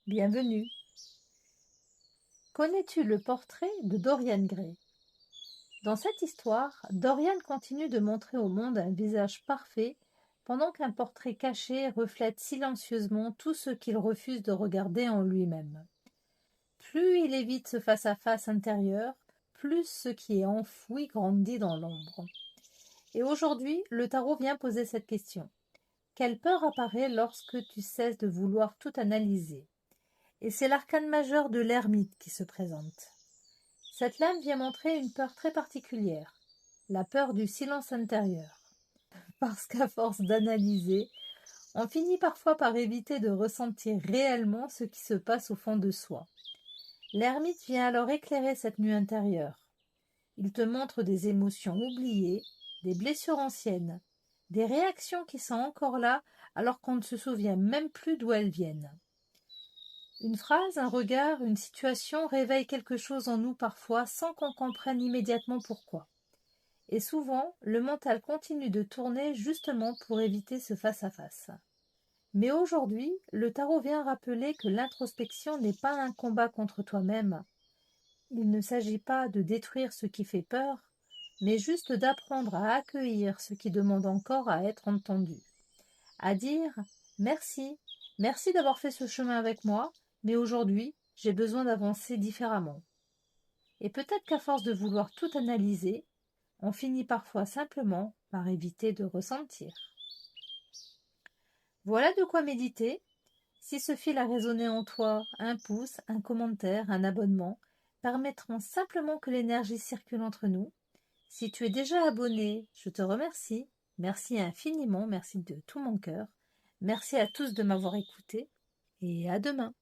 Bienvenue. Connais-tu le portrait de Dorian Gray? Dans cette histoire, Dorian continue de montrer au monde un visage parfait pendant qu'un portrait caché reflète silencieusement tout ce qu'il refuse de regarder en lui-même. Plus il évite ce face-à-face intérieur, plus ce qui est enfoui grandit dans l'ombre. Et aujourd'hui, le tarot vient poser cette question. Quelle peur apparaît lorsque tu cesses de vouloir tout analyser? Et c'est l'arcane majeur de l'ermite qui se présente. Cette lame vient montrer une peur très particulière, la peur du silence intérieur. Parce qu'à force d'analyser, on finit parfois par éviter de ressentir réellement ce qui se passe au fond de soi. L'ermite vient alors éclairer cette nuit intérieure. Il te montre des émotions oubliées, des blessures anciennes, des réactions qui sont encore là alors qu'on ne se souvient même plus d'où elles viennent. Une phrase, un regard, une situation réveille quelque chose en nous parfois sans qu'on comprenne immédiatement pourquoi. Et souvent, le mental continue de tourner justement pour éviter ce face-à-face. Mais aujourd'hui, le tarot vient rappeler que l'introspection n'est pas un combat contre toi-même. Il ne s'agit pas de détruire ce qui fait peur, mais juste d'apprendre à accueillir ce qui demande encore à être entendu. À dire merci, merci d'avoir fait ce chemin avec moi, mais aujourd'hui, j'ai besoin d'avancer différemment. Et peut-être qu'à force de vouloir tout analyser, on finit parfois simplement par éviter de ressentir. Voilà de quoi méditer. Si ce fil a résonné en toi, un pouce, un commentaire, un abonnement permettront simplement que l'énergie circule entre nous. Si tu es déjà abonné, je te remercie. Merci infiniment, merci de tout mon cœur. Merci à tous de m'avoir écouté et à demain.